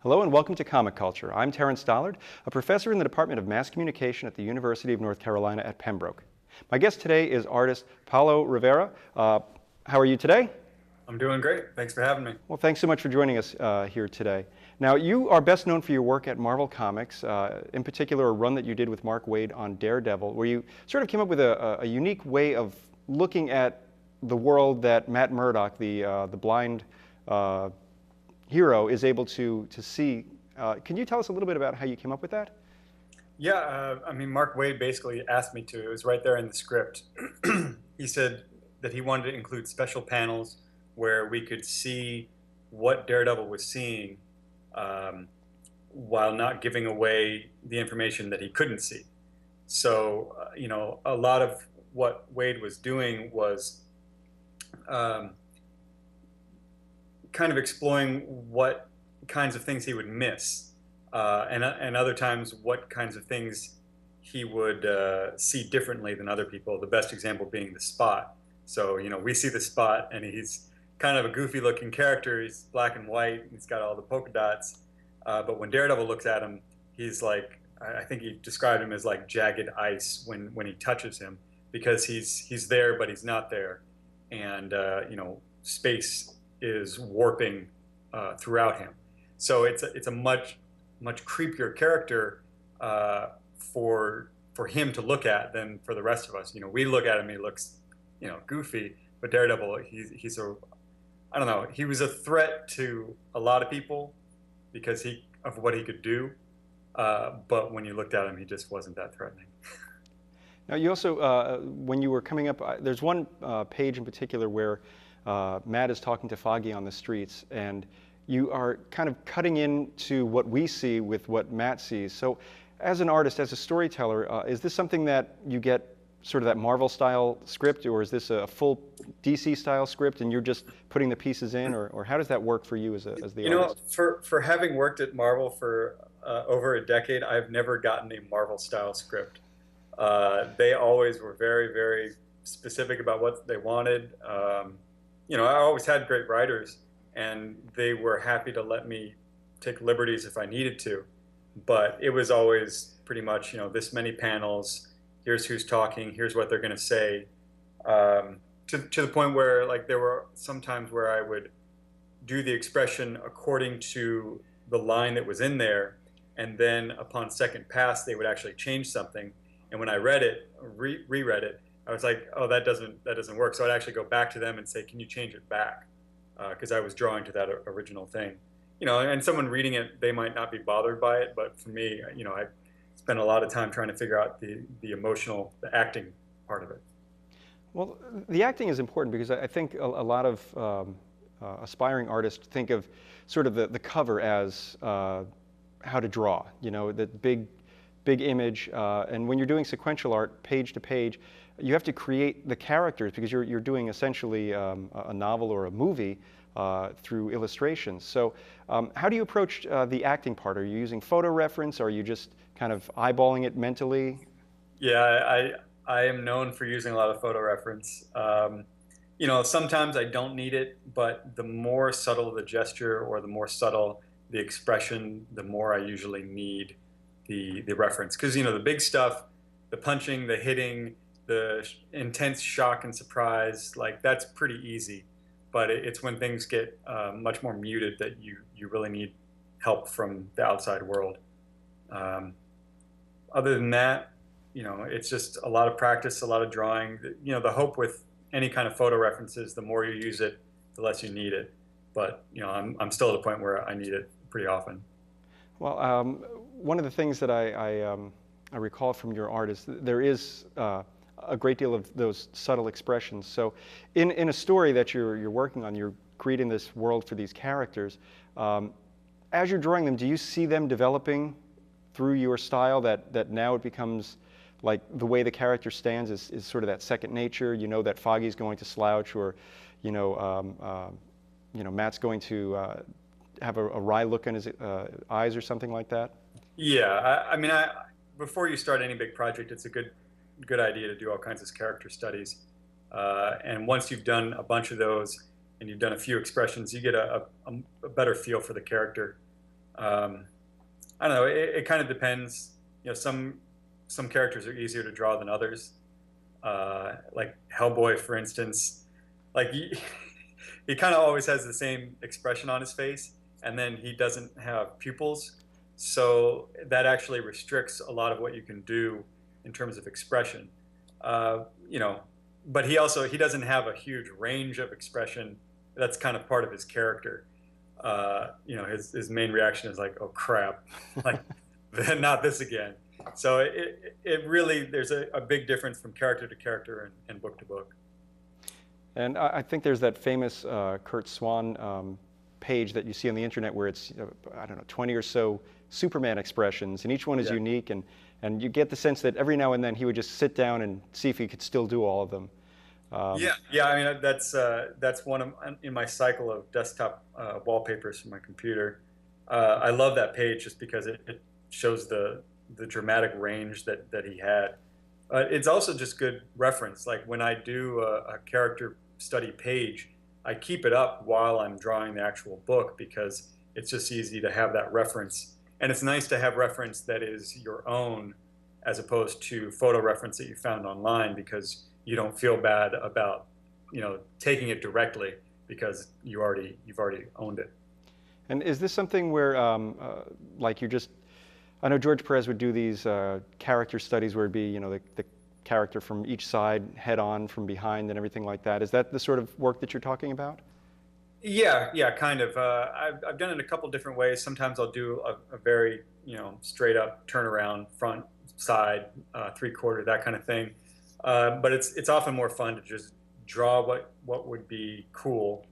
Hello and welcome to Comic Culture. I'm Terrence Dollard, a professor in the Department of Mass Communication at the University of North Carolina at Pembroke. My guest today is artist Paolo Rivera. How are you today? I'm doing great. Thanks for having me. Well, thanks so much for joining us here today. Now, you are best known for your work at Marvel Comics, in particular a run that you did with Mark Waid on Daredevil, where you sort of came up with a unique way of looking at the world that Matt Murdock, the blind hero, is able to see. Can you tell us a little bit about how you came up with that? Yeah, Mark Waid basically asked me to. It was right there in the script. He said that he wanted to include special panels where we could see what Daredevil was seeing while not giving away the information that he couldn't see. So, a lot of what Waid was doing was um, kind of exploring what kinds of things he would miss, and other times what kinds of things he would see differently than other people. The best example being the Spot. So we see the Spot, and he's kind of a goofy-looking character. He's black and white. And he's got all the polka dots. But when Daredevil looks at him, he's like, I think he described him as like jagged ice when he touches him, because he's there but he's not there, and space is warping throughout him. So it's a much creepier character for him to look at than for the rest of us. We look at him, he looks goofy, but Daredevil, he's a, I don't know, he was a threat to a lot of people because of what he could do. But when you looked at him, he just wasn't that threatening. Now, you also, when you were coming up, there's one page in particular where Matt is talking to Foggy on the streets, and you are kind of cutting into what we see with what Matt sees. So, as an artist, as a storyteller, is this something that you get sort of that Marvel-style script, or is this a full DC-style script, and you're just putting the pieces in, or how does that work for you as the artist? For having worked at Marvel for over a decade, I've never gotten a Marvel-style script. They always were very, very specific about what they wanted. I always had great writers, and they were happy to let me take liberties if I needed to. But it was always pretty much, this many panels, here's who's talking, here's what they're going to say. To the point where, like, there were some times where I would do the expression according to the line that was in there, and then upon second pass, they would actually change something. And when I read it, reread it, I was like, oh, that doesn't work. So I'd actually go back to them and say, can you change it back? Because I was drawing to that original thing. And someone reading it, they might not be bothered by it, but for me, I spent a lot of time trying to figure out the emotional, the acting part of it. Well, the acting is important because I think a lot of aspiring artists think of sort of the cover as how to draw, the big image, and when you're doing sequential art, page to page, you have to create the characters because you're doing essentially a novel or a movie through illustrations. So how do you approach the acting part? Are you using photo reference? Are you just kind of eyeballing it mentally? Yeah, I am known for using a lot of photo reference. Sometimes I don't need it, but the more subtle the gesture or the more subtle the expression, the more I usually need the reference. Because, the big stuff, the punching, the hitting, the intense shock and surprise, like, that's pretty easy. But it's when things get much more muted that you really need help from the outside world. Other than that, it's just a lot of practice, a lot of drawing. The hope with any kind of photo references, the more you use it, the less you need it. But I'm still at a point where I need it pretty often. Well, one of the things that I recall from your art is there is a great deal of those subtle expressions. So in a story that you're working on, you're creating this world for these characters. As you're drawing them, do you see them developing through your style that now it becomes like the way the character stands is sort of that second nature? That Foggy's going to slouch, or Matt's going to have a wry look in his eyes or something like that? Yeah, before you start any big project, it's a good idea to do all kinds of character studies. And once you've done a bunch of those and you've done a few expressions, you get a better feel for the character. Um, I don't know. It kind of depends. You know, some characters are easier to draw than others. Like Hellboy, for instance, like he kind of always has the same expression on his face, and then he doesn't have pupils, so that actually restricts a lot of what you can do in terms of expression. You know, but he doesn't have a huge range of expression. That's kind of part of his character. You know, his main reaction is like, "Oh crap!" Like, not this again. So it really, there's a big difference from character to character and book to book. And I think there's that famous Curt Swan page that you see on the internet where it's, I don't know, 20 or so Superman expressions, and each one is unique, and you get the sense that every now and then he would just sit down and see if he could still do all of them. Yeah. I mean, that's one of in my cycle of desktop wallpapers for my computer. I love that page just because it shows the dramatic range that he had. It's also just good reference. Like when I do a character study page, I keep it up while I'm drawing the actual book because it's just easy to have that reference. And it's nice to have reference that is your own as opposed to photo reference that you found online, because you don't feel bad about, you know, taking it directly because you've already owned it. And is this something where, like you're just, I know George Perez would do these character studies where it'd be, you know, the character from each side, head on, from behind, and everything like that. Is that the sort of work that you're talking about? Yeah, kind of. I've done it a couple different ways. Sometimes I'll do a very, you know, straight up turnaround, front, side, three-quarter, that kind of thing. But it's often more fun to just draw what would be cool,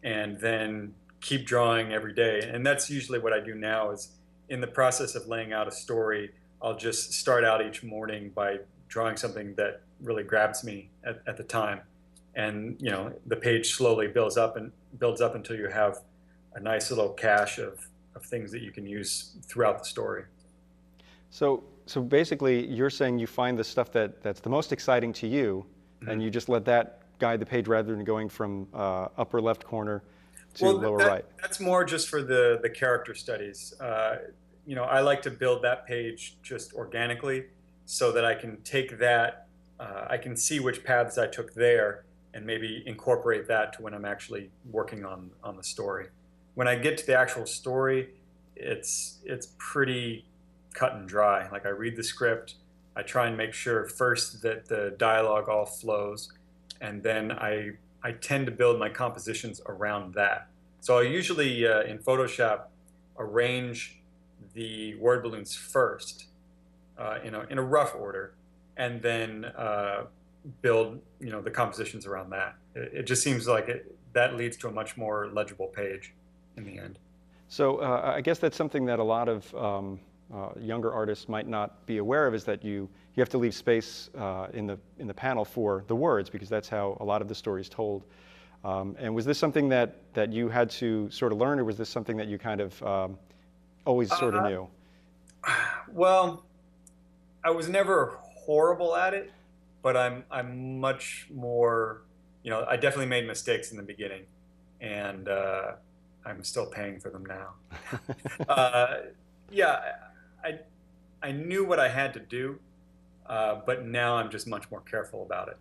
and then keep drawing every day. And that's usually what I do now. Is in the process of laying out a story, I'll just start out each morning by drawing something that really grabs me at the time. And you know, the page slowly builds up until you have a nice little cache of things that you can use throughout the story. So basically, you're saying you find the stuff that's the most exciting to you, and you just let that guide the page rather than going from upper left corner to lower right. That's more just for the character studies. You know, I like to build that page just organically so that I can take that, I can see which paths I took there and maybe incorporate that to when I'm actually working on the story. When I get to the actual story, it's pretty cut and dry. Like I read the script, I try and make sure first that the dialogue all flows, and then I tend to build my compositions around that. So I usually in Photoshop arrange the word balloons first in a rough order, and then build, you know, the compositions around that. It just seems like that leads to a much more legible page in the end. So I guess that's something that a lot of younger artists might not be aware of, is that you have to leave space in the panel for the words, because that's how a lot of the story is told. And was this something that you had to sort of learn, or was this something that you kind of always sort of knew? Well, I was never horrible at it, but I'm much more, you know, I definitely made mistakes in the beginning, and I'm still paying for them now. Yeah, I knew what I had to do, but now I'm just much more careful about it.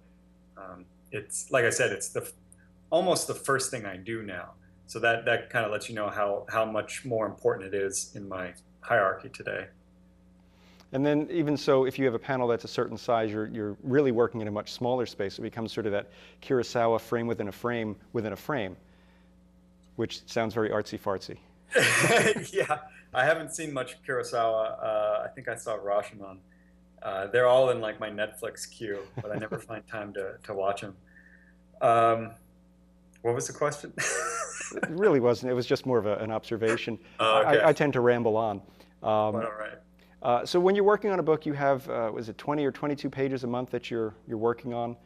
It's like I said, it's almost the first thing I do now. So that kind of lets you know how much more important it is in my hierarchy today. And then even so, if you have a panel that's a certain size, you're really working in a much smaller space. It becomes sort of that Kurosawa frame within a frame within a frame, which sounds very artsy-fartsy. Yeah, I haven't seen much Kurosawa. I think I saw Rashomon. They're all in like my Netflix queue, but I never find time to watch them. What was the question? It really wasn't. It was just more of an observation. Okay. I tend to ramble on. All right. So when you're working on a book, you have, was it 20 or 22 pages a month that you're working on?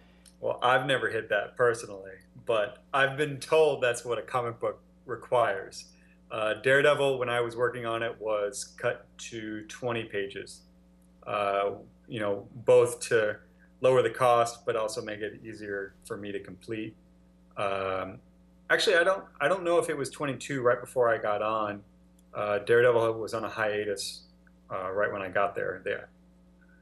Well, I've never hit that personally, but I've been told that's what a comic book requires. Daredevil, when I was working on it, was cut to 20 pages. You know, both to lower the cost, but also make it easier for me to complete. Actually, I don't know if it was 22 right before I got on. Daredevil was on a hiatus right when I got there.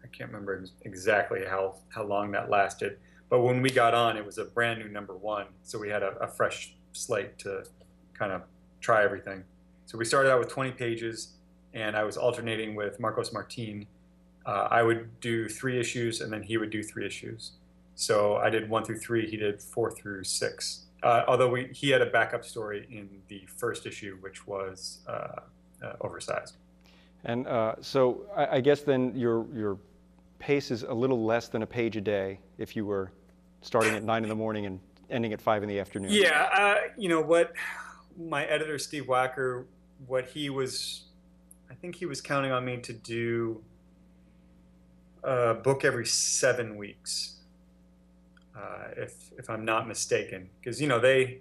I can't remember exactly how long that lasted, but when we got on, it was a brand new #1, so we had a fresh slate to kind of try everything. So we started out with 20 pages, and I was alternating with Marcos Martin. I would do 3 issues, and then he would do 3 issues. So I did 1 through 3. He did 4 through 6. Although he had a backup story in the first issue, which was oversized. And so I guess then your pace is a little less than a page a day if you were starting at 9 in the morning and ending at 5 in the afternoon. Yeah, you know what, my editor Steve Wacker, I think he was counting on me to do a book every 7 weeks, if I'm not mistaken, because if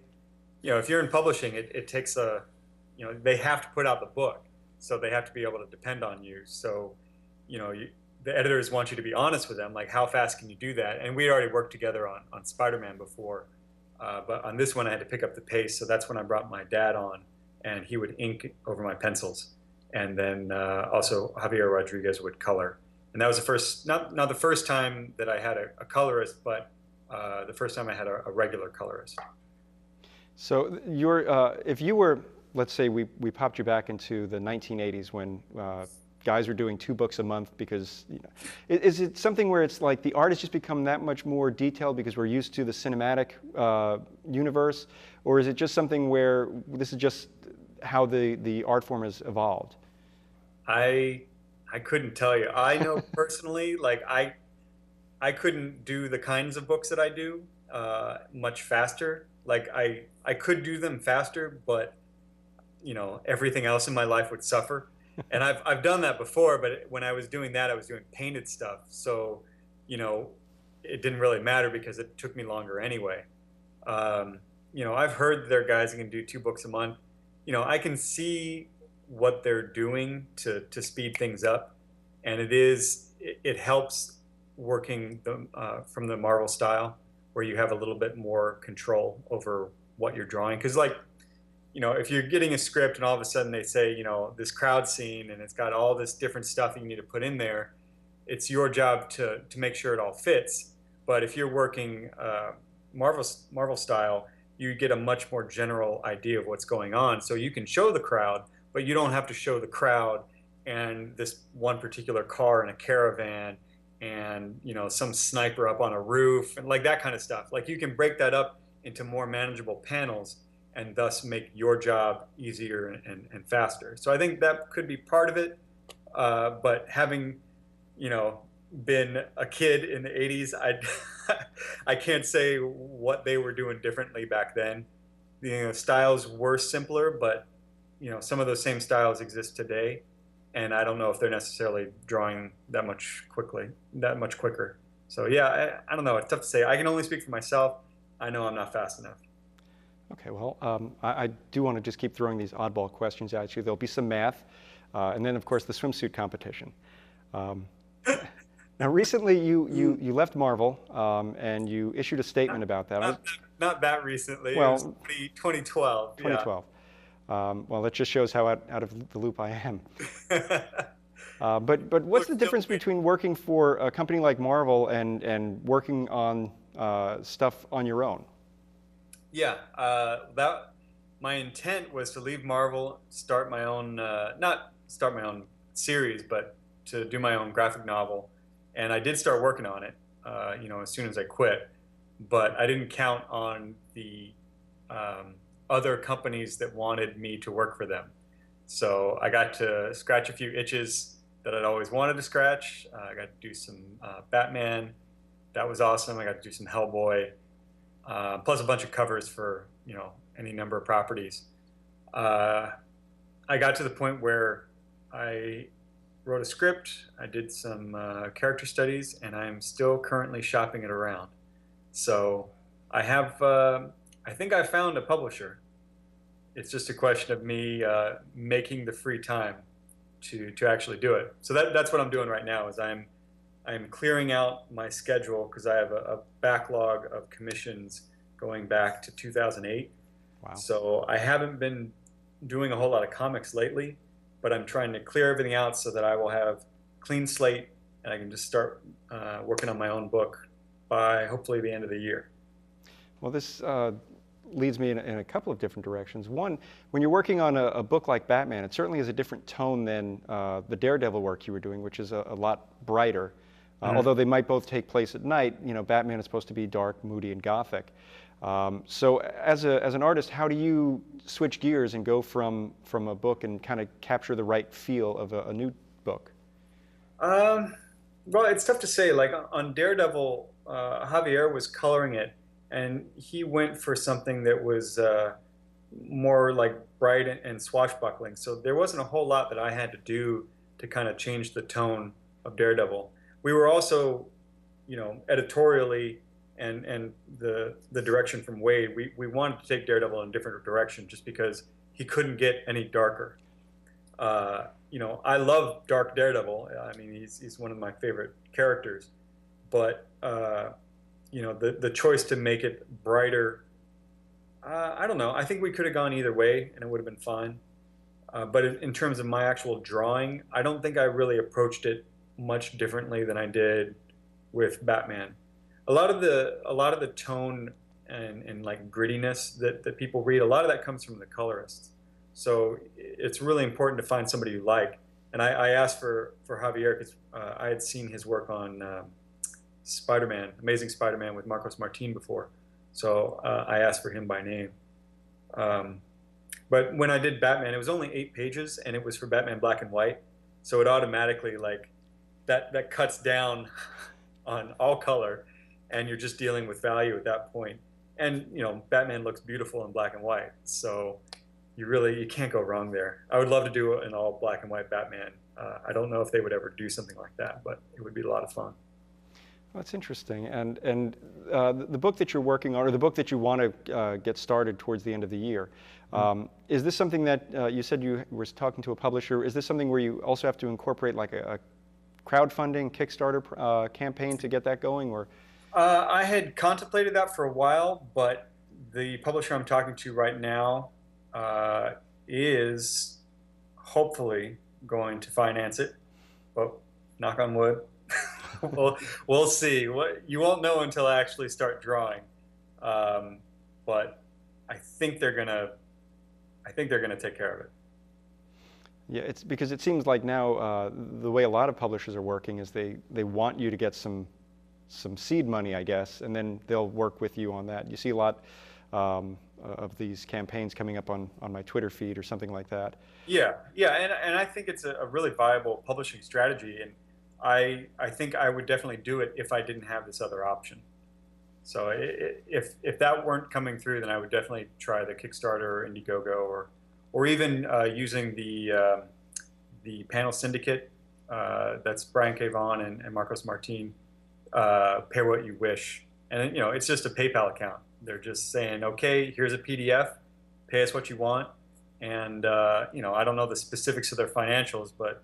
you're in publishing, it takes they have to put out the book, so they have to be able to depend on you. So the editors want you to be honest with them, like how fast can you do that? And we had already worked together on SpiderMan before, but on this one I had to pick up the pace. So that's when I brought my dad on, and he would ink over my pencils, and then also Javier Rodriguez would color. And that was the first, not the first time that I had a colorist, but the first time I had a regular colorist. So if you were, let's say we popped you back into the 1980s when guys were doing 2 books a month, because is it something where it's like the art has just become that much more detailed because we're used to the cinematic universe, or is it just something where this is just how the art form has evolved? I couldn't tell you. I know personally, like I couldn't do the kinds of books that I do much faster. Like I could do them faster, but everything else in my life would suffer. And I've done that before, but when I was doing that, I was doing painted stuff. So, it didn't really matter because it took me longer anyway. I've heard there are guys who can do 2 books a month. I can see what they're doing to speed things up, and it helps working from the Marvel style, where you have a little bit more control over what you're drawing. Because if you're getting a script and all of a sudden they say, this crowd scene and it's got all this different stuff that you need to put in there, it's your job to make sure it all fits. But if you're working Marvel style, you get a much more general idea of what's going on. So you can show the crowd, but you don't have to show the crowd and this one particular car in a caravan and some sniper up on a roof and like that kind of stuff. Like you can break that up into more manageable panels and thus make your job easier and faster. So I think that could be part of it. But having been a kid in the 80s, I can't say what they were doing differently back then. Styles were simpler, but some of those same styles exist today, and I don't know if they're necessarily drawing that much quicker. So yeah, I don't know. It's tough to say. I can only speak for myself. I know I'm not fast enough. Okay, well, I do want to just keep throwing these oddball questions at you. There'll be some math, and then of course the swimsuit competition. Now, recently you left Marvel, and you issued a statement about that. Not that recently. Well, it was 2012. 2012. Yeah. Well, that just shows how out of the loop I am. But what's the difference between working for a company like Marvel and working on stuff on your own? Yeah, my intent was to leave Marvel, start my own, not start my own series, but to do my own graphic novel. And I did start working on it, as soon as I quit. But I didn't count on the other companies that wanted me to work for them. So I got to scratch a few itches that I'd always wanted to scratch. I got to do some Batman. That was awesome. I got to do some Hellboy, plus a bunch of covers for any number of properties. I got to the point where I wrote a script, I did some character studies, and I'm still currently shopping it around. So I have, I think I found a publisher. It's just a question of me making the free time to actually do it. So that's what I'm doing right now. Is I'm clearing out my schedule because I have a backlog of commissions going back to 2008. Wow. So I haven't been doing a whole lot of comics lately, but I'm trying to clear everything out so that I will have clean slate and I can just start working on my own book by hopefully the end of the year. Well, this leads me in a couple of different directions. One, when you're working on a book like Batman, it certainly has a different tone than the Daredevil work you were doing, which is a lot brighter. Although they might both take place at night, you know, Batman is supposed to be dark, moody, and gothic. So as an artist, how do you switch gears and go from a book and kind of capture the right feel of a new book? Well, it's tough to say. Like on Daredevil, Javier was coloring it, and he went for something that was more like bright and swashbuckling. So there wasn't a whole lot that I had to do to kind of change the tone of Daredevil. We were also, you know, editorially and the direction from Wade, we wanted to take Daredevil in a different direction just because he couldn't get any darker. You know, I love Dark Daredevil. I mean, he's one of my favorite characters, but you know, the choice to make it brighter, I don't know. I think we could have gone either way, and it would have been fine. But in terms of my actual drawing, I don't think I really approached it much differently than I did with Batman. A lot of the tone and like grittiness that people read, a lot of that comes from the colorists. So it's really important to find somebody you like. And I asked for Javier because I had seen his work on SpiderMan, Amazing Spider-Man with Marcos Martin before. So I asked for him by name. But when I did Batman, it was only 8 pages, and it was for Batman Black and White. So it automatically, like, that cuts down on all color, and you're just dealing with value at that point. And, you know, Batman looks beautiful in black and white. So you can't go wrong there. I would love to do an all black and white Batman. I don't know if they would ever do something like that, but it would be a lot of fun. Well, that's interesting. And the book that you're working on, or the book that you want to get started towards the end of the year, is this something that you said you were talking to a publisher? Is this something where you also have to incorporate like a crowdfunding Kickstarter campaign to get that going, or? I had contemplated that for a while, but the publisher I'm talking to right now is hopefully going to finance it, but knock on wood. we'll see. You won't know until I actually start drawing, but I think they're gonna take care of it. Yeah, it's because it seems like now the way a lot of publishers are working is they want you to get some seed money, I guess, and then they'll work with you on that. You see a lot of these campaigns coming up on my Twitter feed or something like that. Yeah, and I think it's a really viable publishing strategy, and I think I would definitely do it if I didn't have this other option. So if that weren't coming through, then I would definitely try the Kickstarter or Indiegogo or even using the panel syndicate. That's Brian K. Vaughan and Marcos Martin. Pay what you wish, and you know, it's just a PayPal account. They're just saying, okay, here's a PDF, pay us what you want, and you know, I don't know the specifics of their financials, but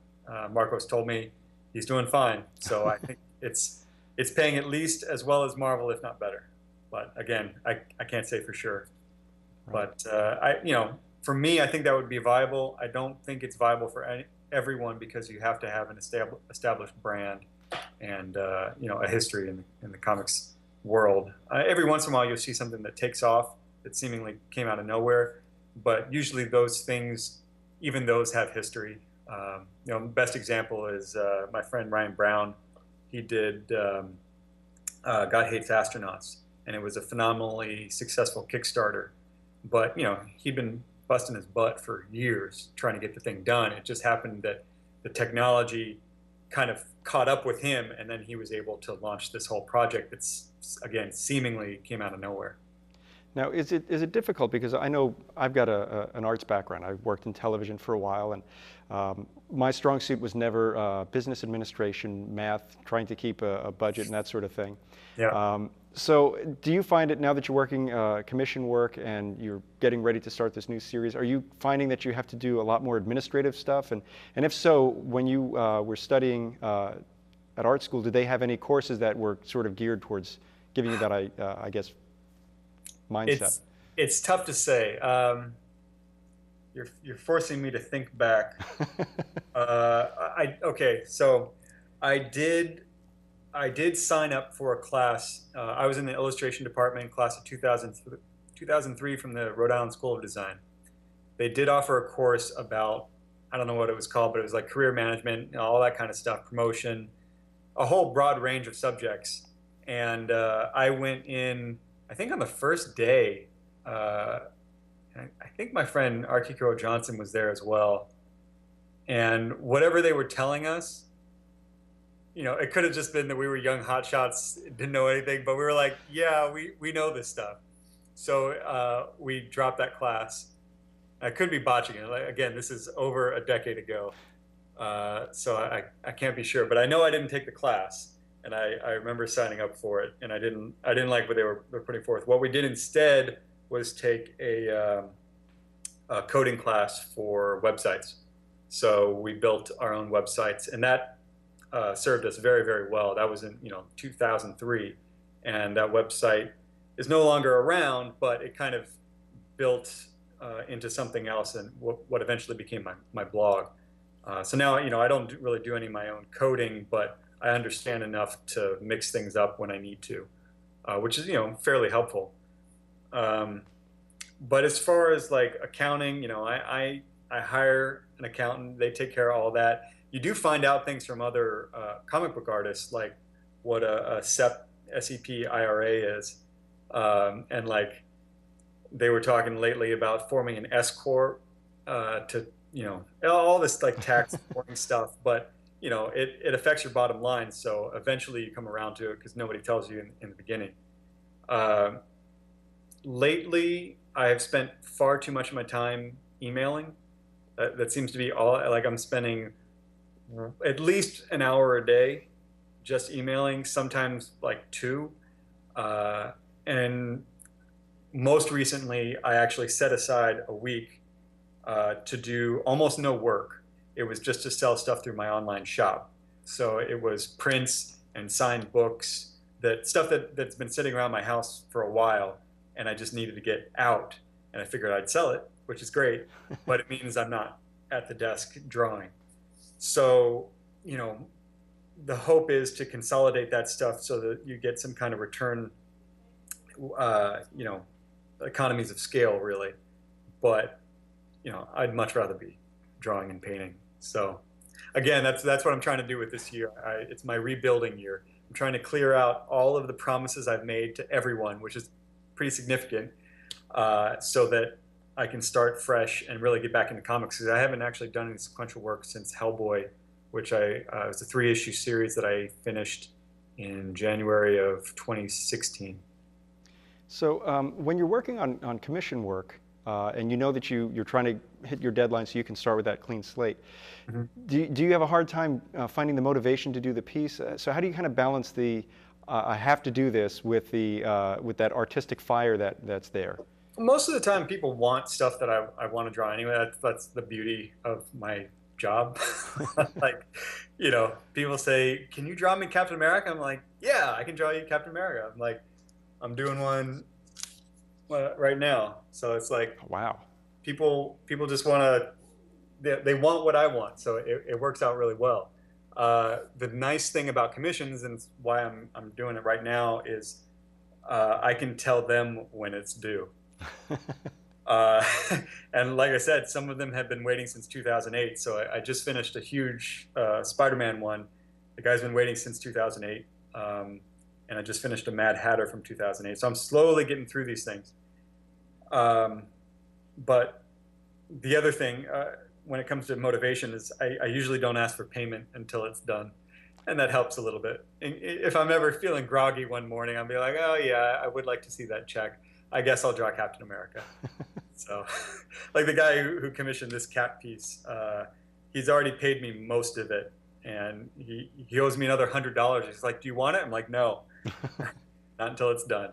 Marcos told me he's doing fine. So I think it's paying at least as well as Marvel, if not better. But again, I can't say for sure. Right. But you know, for me, I think that would be viable. I don't think it's viable for everyone because you have to have an established brand and you know, a history in the comics world. Every once in a while, you'll see something that takes off that seemingly came out of nowhere, but usually those things, even those have history. You know, best example is my friend Ryan Brown. He did God Hates Astronauts, and it was a phenomenally successful Kickstarter. But you know, he'd been busting his butt for years trying to get the thing done. It just happened that the technology kind of caught up with him, and then he was able to launch this whole project that's, again, seemingly came out of nowhere. Now, is it difficult? Because I know I've got an arts background. I've worked in television for a while, and my strong suit was never business administration, math, trying to keep a budget and that sort of thing. Yeah. So do you find it, now that you're working commission work and you're getting ready to start this new series, are you finding that you have to do a lot more administrative stuff? And if so, when you were studying at art school, did they have any courses that were sort of geared towards giving you that, I guess, mindset? It's tough to say. you're forcing me to think back. Okay, so I did I did sign up for a class. I was in the illustration department, class of 2003 from the Rhode Island School of Design. They did offer a course about, I don't know what it was called, but it was like career management, all that kind of stuff, promotion, a whole broad range of subjects. And I went in, I think on the first day, I think my friend Akiko Johnson was there as well. And whatever they were telling us, it could have just been that we were young hotshots, didn't know anything, but we were like, yeah, we know this stuff. So we dropped that class. I could be botching it. Like, again, this is over a decade ago. So I can't be sure, but I know I didn't take the class, and I remember signing up for it, and I didn't like what they were putting forth. What we did instead was take a coding class for websites. So we built our own websites, and that served us very, very well. That was in 2003, and that website is no longer around, but it kind of built into something else, and what eventually became my blog. So now, I don't really do any of my own coding, but I understand enough to mix things up when I need to, which is, fairly helpful. But as far as like accounting, I hire an accountant. They take care of all that. You do find out things from other comic book artists, like what a SEP IRA is. And like they were talking lately about forming an S corp to, all this like tax reporting stuff, but it affects your bottom line. So eventually you come around to it because nobody tells you in the beginning. Lately, I have spent far too much of my time emailing. That seems to be all. Like I'm spending at least an hour a day just emailing, sometimes like 2. And most recently, I actually set aside a week to do almost no work. It was just to sell stuff through my online shop. So it was prints and signed books, stuff that's been sitting around my house for a while, and I just needed to get out. And I figured I'd sell it, which is great, but it means I'm not at the desk drawing. So, the hope is to consolidate that stuff so that you get some kind of return, economies of scale, really. But, I'd much rather be drawing and painting. So, again, that's what I'm trying to do with this year. It's my rebuilding year. I'm trying to clear out all of the promises I've made to everyone, which is pretty significant, so that I can start fresh and really get back into comics, because I haven't actually done any sequential work since Hellboy, which was a 3-issue series that I finished in January of 2016. So when you're working on commission work, and you know that you're trying to hit your deadline so you can start with that clean slate, mm-hmm. do you have a hard time finding the motivation to do the piece? So how do you kind of balance the I have to do this with with that artistic fire that's there? Most of the time, people want stuff that I want to draw anyway. That's the beauty of my job. Like, people say, "Can you draw me Captain America?" I'm like, "Yeah, I can draw you Captain America." I'm like, I'm doing one right now. So it's like, wow, people just want to, they want what I want. So it works out really well. The nice thing about commissions, and why I'm doing it right now, is I can tell them when it's due. And like I said, some of them have been waiting since 2008. So I just finished a huge SpiderMan one. The guy's been waiting since 2008. And I just finished a Mad Hatter from 2008. So I'm slowly getting through these things. But the other thing, when it comes to motivation, is I usually don't ask for payment until it's done. And that helps a little bit. If I'm ever feeling groggy one morning, I'll be like, oh yeah, I would like to see that check. I guess I'll draw Captain America. So, like the guy who commissioned this Cap piece, he's already paid me most of it. And he owes me another $100. He's like, do you want it? I'm like, no, not until it's done.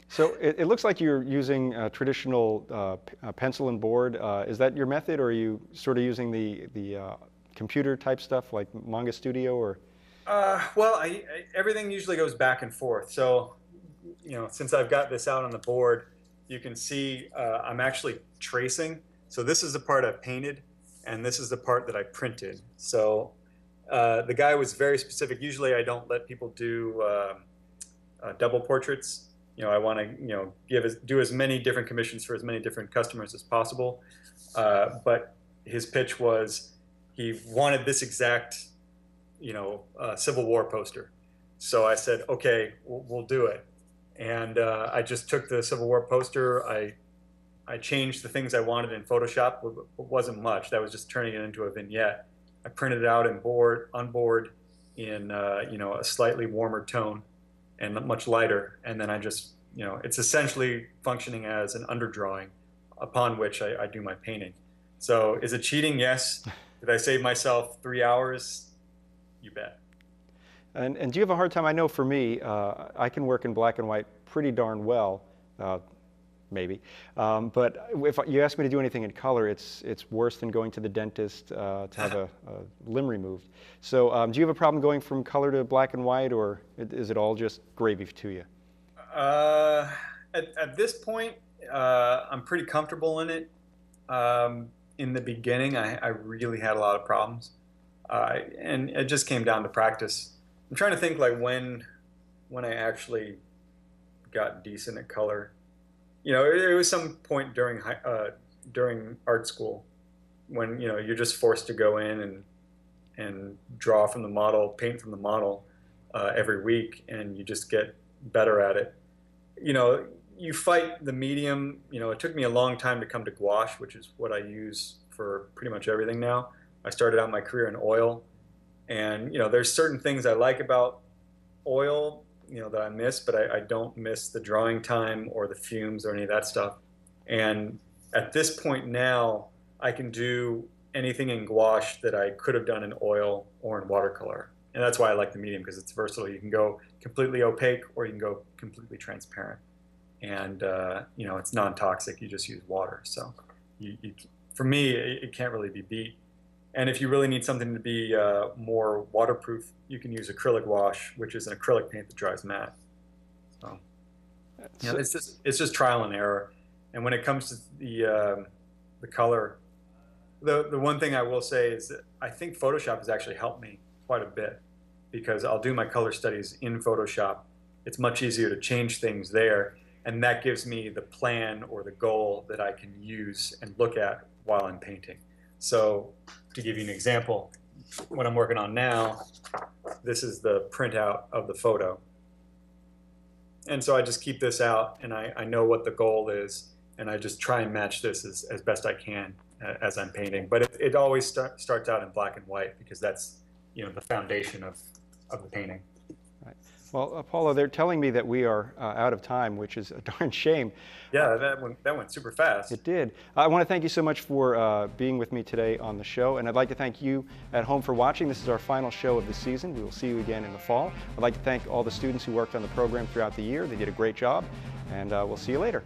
So it looks like you're using traditional pencil and board. Is that your method, or are you sort of using the computer type stuff like Manga Studio, or? Well, everything usually goes back and forth. So, since I've got this out on the board, you can see I'm actually tracing. So this is the part I painted, and this is the part that I printed. So the guy was very specific. Usually I don't let people do double portraits. I want to do as many different commissions for as many different customers as possible. But his pitch was he wanted this exact Civil War poster. So I said, okay, we'll do it. And I just took the Civil War poster. I changed the things I wanted in Photoshop. It wasn't much. That was just turning it into a vignette. I printed it out on board in a slightly warmer tone and much lighter. And then I just, it's essentially functioning as an underdrawing upon which I do my painting. So is it cheating? Yes. Did I save myself 3 hours? You bet. And do you have a hard time? I know for me, I can work in black and white pretty darn well, maybe. But if you ask me to do anything in color, it's worse than going to the dentist to have a limb removed. So do you have a problem going from color to black and white, or is it all just gravy to you? At this point, I'm pretty comfortable in it. In the beginning, I really had a lot of problems. And it just came down to practice. I'm trying to think like when I actually got decent at color. It was some point during art school when you're just forced to go in and draw from the model, paint from the model every week, and you just get better at it. You fight the medium. It took me a long time to come to gouache, which is what I use for pretty much everything now. I started out my career in oil, and there's certain things I like about oil, that I miss, but I don't miss the drawing time or the fumes or any of that stuff. And at this point now, I can do anything in gouache that I could have done in oil or in watercolor. And that's why I like the medium, because it's versatile. You can go completely opaque or you can go completely transparent. And it's non-toxic. You just use water. So for me, it can't really be beat. And if you really need something to be more waterproof, you can use acrylic wash, which is an acrylic paint that dries matte. So it's just trial and error. And when it comes to the color, the one thing I will say is that I think Photoshop has actually helped me quite a bit, because I'll do my color studies in Photoshop. It's much easier to change things there, and that gives me the plan or the goal that I can use and look at while I'm painting. So to give you an example, what I'm working on now, this is the printout of the photo. And so I just keep this out, and I know what the goal is, and I just try and match this as best I can as I'm painting. But it always starts out in black and white, because that's the foundation of the painting. Right. Well, Paolo, they're telling me that we are out of time, which is a darn shame. Yeah, that went super fast. It did. I want to thank you so much for being with me today on the show, and I'd like to thank you at home for watching. This is our final show of the season. We will see you again in the fall. I'd like to thank all the students who worked on the program throughout the year. They did a great job, and we'll see you later.